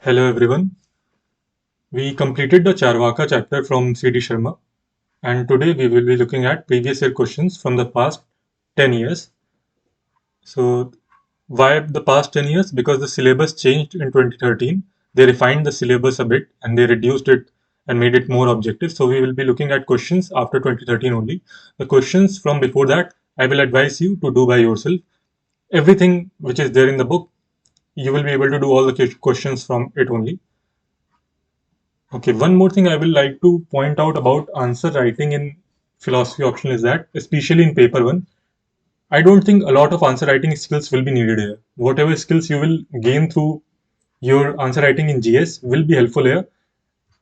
Hello everyone. We completed the Charvaka chapter from C.D. Sharma, and today we will be looking at previous year questions from the past 10 years. So, why the past 10 years? Because the syllabus changed in 2013. They refined the syllabus a bit and they reduced it and made it more objective. So, we will be looking at questions after 2013 only. The questions from before that, I will advise you to do by yourself. Everything which is there in the book, you will be able to do all the questions from it only. Okay, one more thing I will like to point out about answer writing in philosophy optional is that, especially in paper one, I don't think a lot of answer writing skills will be needed here. Whatever skills you will gain through your answer writing in GS will be helpful here.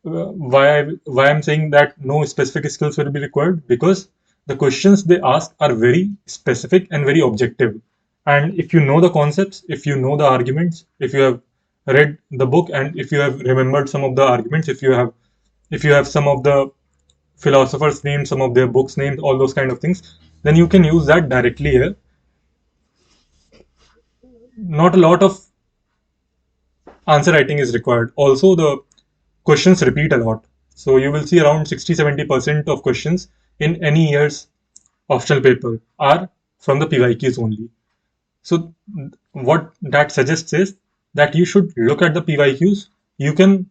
Why I'm saying that no specific skills will be required, because the questions they ask are very specific and very objective. And if you know the concepts, if you know the arguments, if you have read the book, and if you have remembered some of the arguments, if you have some of the philosophers' names, some of their books' names, all those kind of things, then you can use that directly here. Not a lot of answer writing is required. Also, the questions repeat a lot. So you will see around 60-70% of questions in any year's optional paper are from the PYQs only. So what that suggests is that you should look at the PYQs. You can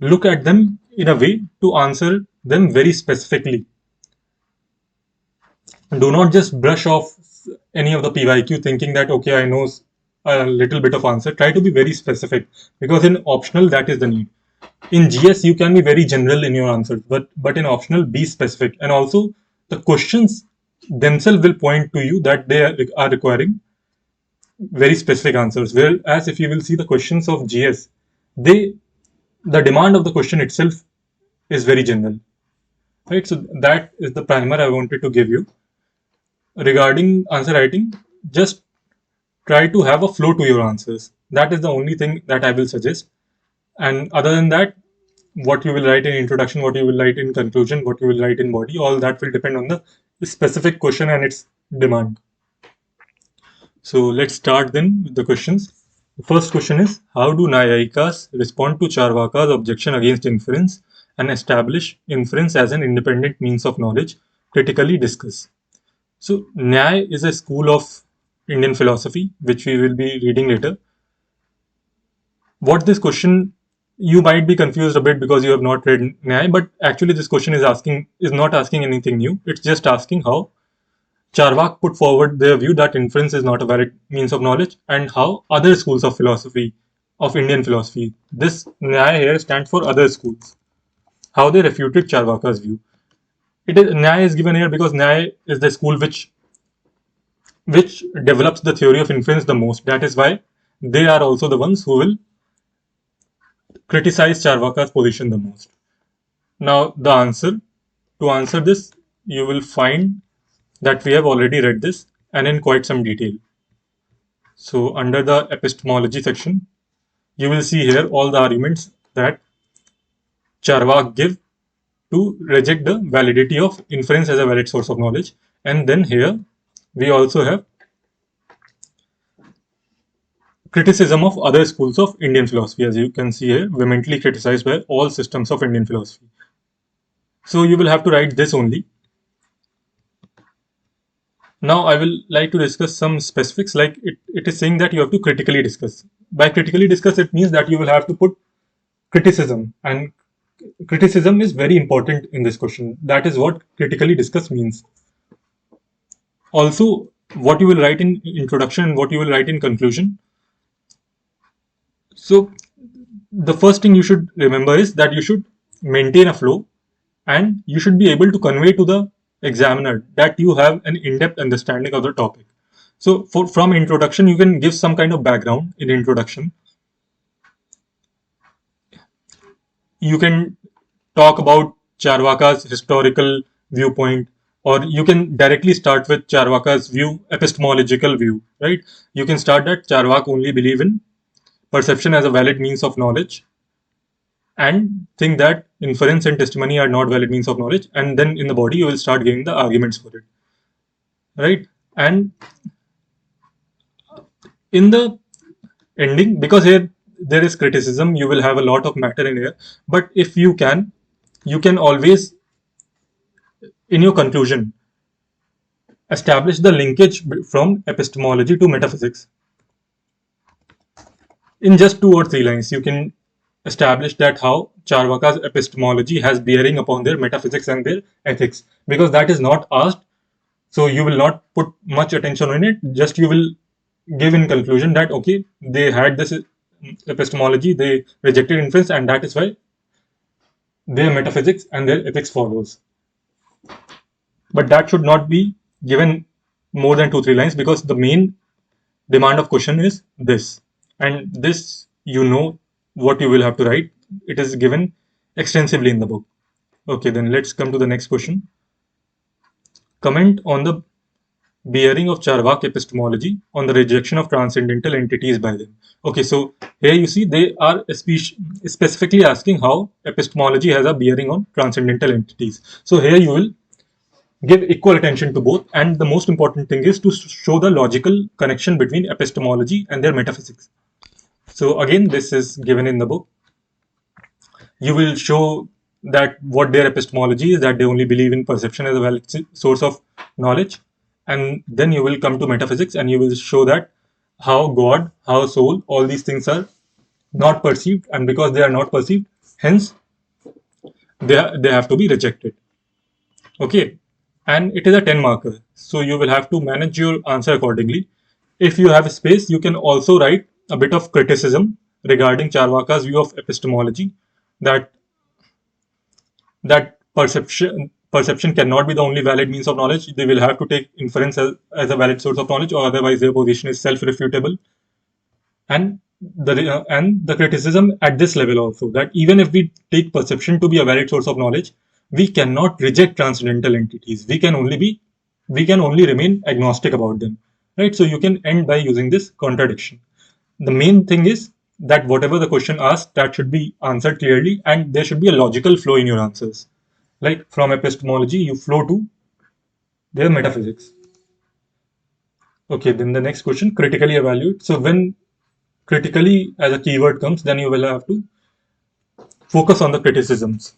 look at them in a way to answer them very specifically. Do not just brush off any of the PYQ thinking that okay, I know a little bit of answer. Try to be very specific, because in optional that is the need. In GS you can be very general in your answers, but in optional be specific, and also the questions themselves will point to you that they are requiring very specific answers. Whereas if you will see the questions of GS, they the demand of the question itself is very general, right? So that is the primer I wanted to give you regarding answer writing. Just try to have a flow to your answers. That is the only thing that I will suggest. And other than that, what you will write in introduction, what you will write in conclusion, what you will write in body, all that will depend on the specific question and its demand. So let's start then with the questions. The first question is, how do Nyayikas respond to Charvaka's objection against inference and establish inference as an independent means of knowledge? Critically discuss. So Nyaya is a school of Indian philosophy, which we will be reading later. What this question, you might be confused a bit because you have not read Nyaya, but actually this question is not asking anything new. It's just asking how Charvak put forward their view that inference is not a valid means of knowledge, and how other schools of philosophy, of Indian philosophy, this Nyaya here stands for other schools, how they refuted Charvaka's view. Nyaya is given here because Nyaya is the school which develops the theory of inference the most. That is why they are also the ones who will criticize Charvaka's position the most. Now, the answer to answer this, you will find that we have already read this and in quite some detail. So, under the epistemology section, you will see here all the arguments that Charvak give to reject the validity of inference as a valid source of knowledge. And then here we also have criticism of other schools of Indian philosophy. As you can see here, vehemently criticized by all systems of Indian philosophy. So you will have to write this only. Now I will like to discuss some specifics, like it is saying that you have to critically discuss. By critically discuss, it means that you will have to put criticism, and criticism is very important in this question. That is what critically discuss means. Also, what you will write in introduction and what you will write in conclusion. So the first thing you should remember is that you should maintain a flow, and you should be able to convey to the examiner that you have an in-depth understanding of the topic. So from introduction, you can give some kind of background in introduction. You can talk about Charvaka's historical viewpoint, or you can directly start with Charvaka's view, epistemological view, right? You can start that Charvak only believe in perception as a valid means of knowledge, and think that inference and testimony are not valid means of knowledge, and then in the body you will start giving the arguments for it, right? And in the ending, because here there is criticism, you will have a lot of matter in here. But if you can always, in your conclusion, establish the linkage from epistemology to metaphysics. In just 2 or 3 lines, you can establish that how Charvaka's epistemology has bearing upon their metaphysics and their ethics. Because that is not asked, so you will not put much attention on it. Just you will give in conclusion that okay, they had this epistemology, they rejected inference, and that is why their metaphysics and their ethics follows. But that should not be given more than 2 3 lines, because the main demand of question is this, and this, you know, what you will have to write. It is given extensively in the book. Okay, then let's come to the next question. Comment on the bearing of Charvak epistemology on the rejection of transcendental entities by them. Okay, so here you see they are specifically asking how epistemology has a bearing on transcendental entities. So here you will give equal attention to both, and the most important thing is to show the logical connection between epistemology and their metaphysics. So again, this is given in the book. You will show that what their epistemology is, that they only believe in perception as a valid source of knowledge, and then you will come to metaphysics and you will show that how God, how soul, all these things are not perceived, and because they are not perceived, hence they have to be rejected. Okay, and it is a 10 marker, so you will have to manage your answer accordingly. If you have space, you can also write a bit of criticism regarding Charvaka's view of epistemology, that perception cannot be the only valid means of knowledge. They will have to take inference as a valid source of knowledge, or otherwise their position is self-refutable. And the criticism at this level also, that even if we take perception to be a valid source of knowledge, we cannot reject transcendental entities. We can only remain agnostic about them, right? So you can end by using this contradiction. The main thing is that whatever the question asks, that should be answered clearly, and there should be a logical flow in your answers. Like from epistemology, you flow to their metaphysics. Okay, then the next question, critically evaluate. So when critically as a keyword comes, then you will have to focus on the criticisms.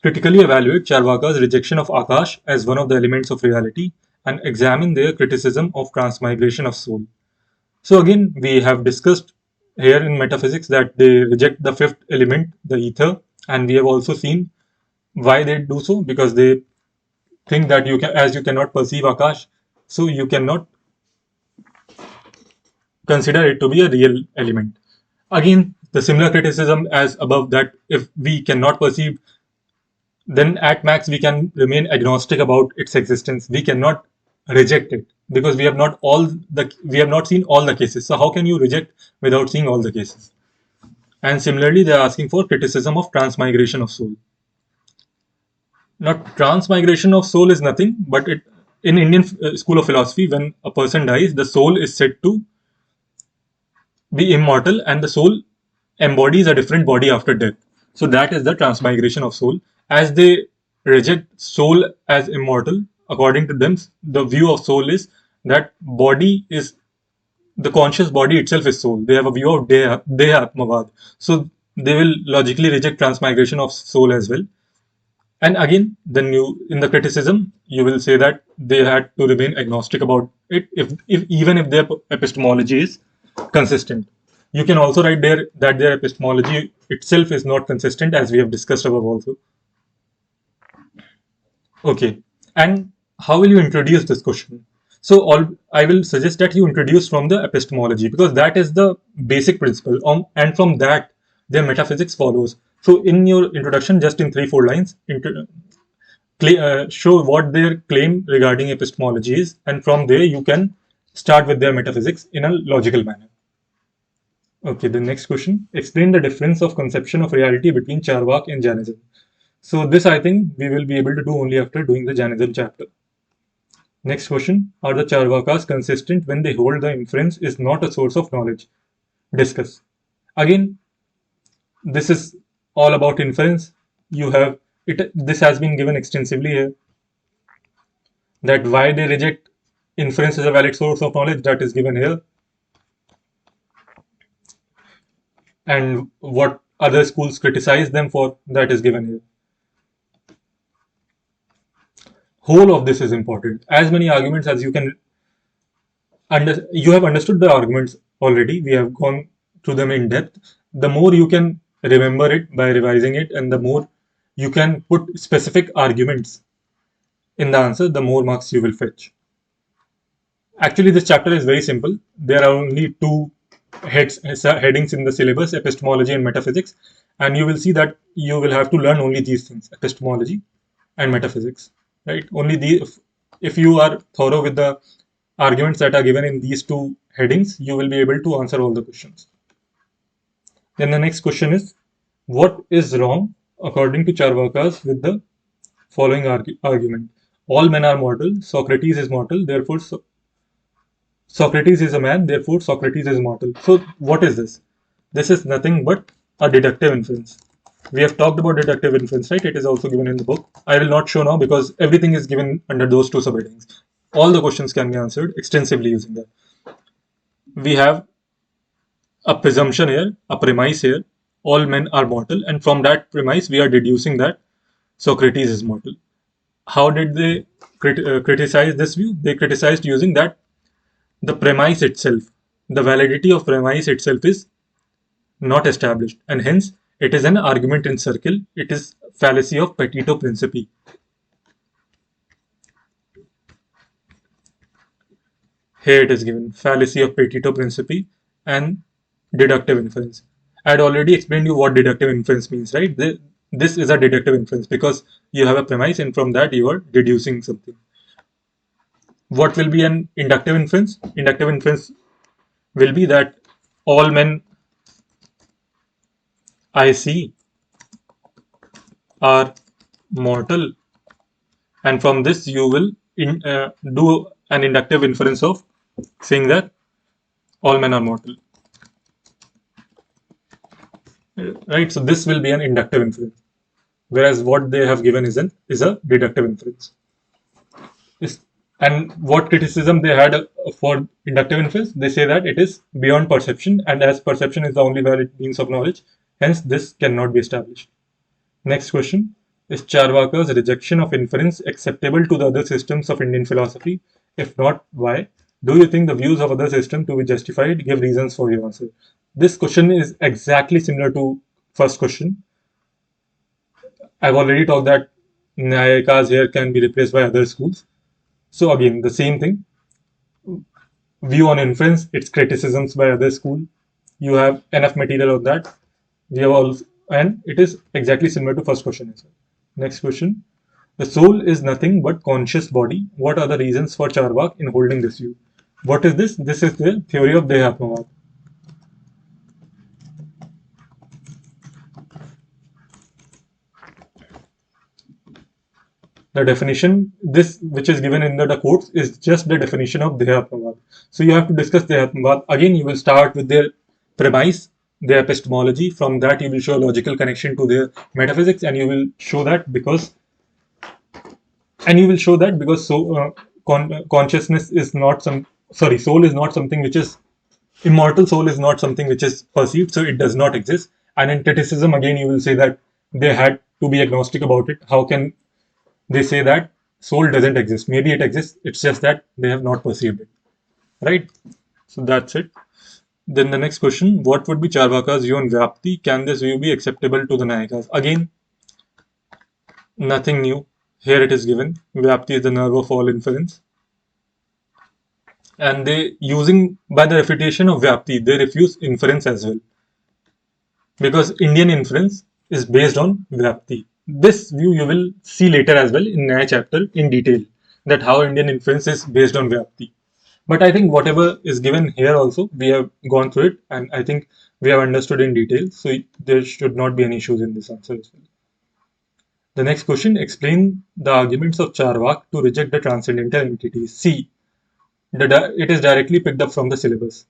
Critically evaluate Charvaka's rejection of Akash as one of the elements of reality and examine their criticism of transmigration of soul. So again, we have discussed here in metaphysics that they reject the fifth element, the ether, and we have also seen why they do so, because they think that as you cannot perceive Akash, so you cannot consider it to be a real element. Again, the similar criticism as above, that if we cannot perceive, then at max we can remain agnostic about its existence. We cannot reject it because we have not seen all the cases. So how can you reject without seeing all the cases? And similarly, they are asking for criticism of transmigration of soul. Now, transmigration of soul is nothing but it in Indian school of philosophy, when a person dies, the soul is said to be immortal, and the soul embodies a different body after death. So that is the transmigration of soul. As they reject soul as immortal, according to them, the view of soul is that body is the conscious body itself is soul. They have a view of Deha Atmavad. So they will logically reject transmigration of soul as well. And again, then you in the criticism, you will say that they had to remain agnostic about it, if even if their epistemology is consistent. You can also write there that their epistemology itself is not consistent, as we have discussed above also. Okay, and how will you introduce this question? So all I will suggest that you introduce from the epistemology, because that is the basic principle, and from that their metaphysics follows. So in your introduction, just in 3 4 lines, show what their claim regarding epistemology is, and from there you can start with their metaphysics in a logical manner. Okay, the next question. Explain the difference of conception of reality between Charvak and Jainism. So this I think we will be able to do only after doing the Jainism chapter. Next question. Are the Charvakas consistent when they hold the inference is not a source of knowledge? Discuss. Again, this is all about inference. You have it. This has been given extensively here. That why they reject inference as a valid source of knowledge, that is given here. and what other schools criticize them for, that is given here. Whole of this is important. As many arguments as you can you have understood the arguments already. We have gone through them in depth. The more you can remember it by revising it, and the more you can put specific arguments in the answer, the more marks you will fetch. Actually, this chapter is very simple. There are only two headings in the syllabus: epistemology and metaphysics. And you will see that you will have to learn only these things: epistemology and metaphysics. Right? Only if you are thorough with the arguments that are given in these two headings, you will be able to answer all the questions. Then the next question is, what is wrong according to Charvakas with the following argument? All men are mortal. Socrates is mortal. Therefore, Socrates is a man, therefore Socrates is mortal. So, what is this? This is nothing but a deductive inference. We have talked about deductive inference, right? It is also given in the book. I will not show now because everything is given under those two subheadings. All the questions can be answered extensively using that. We have a presumption here, a premise here. All men are mortal, and from that premise, we are deducing that Socrates is mortal. How did they criticize this view? They criticized using that the premise itself, the validity of premise itself is not established, and hence it is an argument in circle. It is fallacy of petito principii. Here it is given fallacy of petito principii and deductive inference. I had already explained you what deductive inference means, right? This is a deductive inference because you have a premise and from that you are deducing something. What will be an inductive inference? Inductive inference will be that all men I see are mortal, and from this you will do an inductive inference of saying that all men are mortal, right? So this will be an inductive inference, whereas what they have given is a deductive inference. And what criticism they had for inductive inference? They say that it is beyond perception, and as perception is the only valid means of knowledge, hence this cannot be established. Next question: is Charvaka's rejection of inference acceptable to the other systems of Indian philosophy? If not, why? Do you think the views of other systems to be justified? Give reasons for your answer. This question is exactly similar to first question. I've already talked that Nyayikas here can be replaced by other schools. So again, the same thing. View on inference, its criticisms by other school. You have enough material on that. We have also, and it is exactly similar to first question as well. Next question. The soul is nothing but conscious body. What are the reasons for Charvak in holding this view? What is this? This is the theory of Dehatmavad. The definition, this which is given in the quotes, is just the definition of Dehatmavad. So you have to discuss Dehatmavad. Again, you will start with their premise, their epistemology. From that, you will show a logical connection to their metaphysics, and you will show that because consciousness is not soul is not something which is immortal. Soul is not something which is perceived, so it does not exist. And in criticism, again, you will say that they had to be agnostic about it. How can they say that soul doesn't exist? Maybe it exists, it's just that they have not perceived it, right? So that's it. Then the next question: what would be Charvaka's view on Vyapti? Can this view be acceptable to the Nayakas? Again, nothing new. Here it is given. Vyapti is the nerve of all inference. And they, using by the refutation of Vyapti, they refuse inference as well. Because Indian inference is based on Vyapti. This view you will see later as well in Nyaya chapter in detail, that how Indian inference is based on Vyapti. But I think whatever is given here also, we have gone through it, and I think we have understood in detail. So there should not be any issues in this answer as well. The next question: explain the arguments of Charvak to reject the transcendental entities. See, it is directly picked up from the syllabus.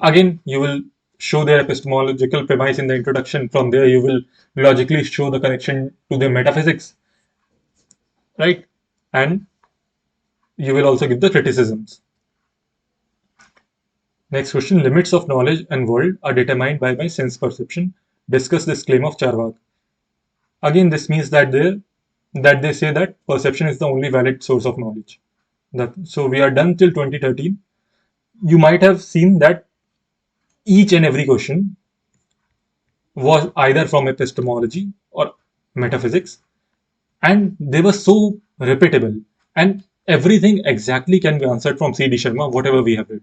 Again, you will show their epistemological premise in the introduction. From there, you will logically show the connection to their metaphysics, right? And you will also give the criticisms. Next question. Limits of knowledge and world are determined by my sense perception. Discuss this claim of Charvak. Again, this means that they say that perception is the only valid source of knowledge. So we are done till 2013. You might have seen that each and every question was either from epistemology or metaphysics, and they were so repeatable, and everything exactly can be answered from C.D. Sharma, whatever we have read.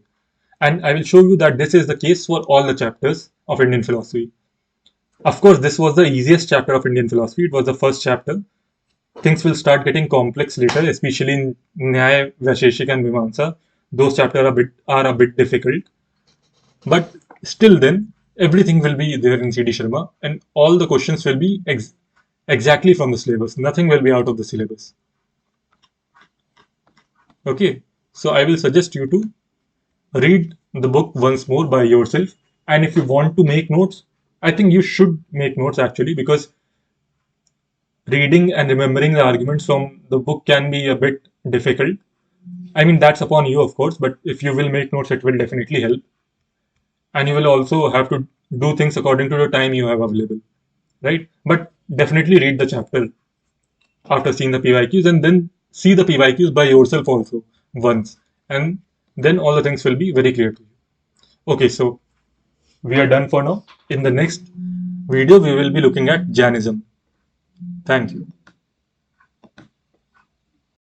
And I will show you that this is the case for all the chapters of Indian philosophy. Of course, this was the easiest chapter of Indian philosophy. It was the first chapter. Things will start getting complex later, especially in Nyaya, Vaisheshik, and Mimamsa. Those chapters are a bit difficult, but still, then everything will be there in CD Sharma, and all the questions will be exactly from the syllabus. Nothing will be out of the syllabus. Okay, so I will suggest you to read the book once more by yourself, and if you want to make notes, I think you should make notes actually, because reading and remembering the arguments from the book can be a bit difficult. I mean, that's upon you, of course, but if you will make notes, it will definitely help. And you will also have to do things according to the time you have available, right? But definitely read the chapter after seeing the PYQs, and then see the PYQs by yourself also once. And then all the things will be very clear to you. Okay, so we are done for now. In the next video, we will be looking at Jainism. Thank you.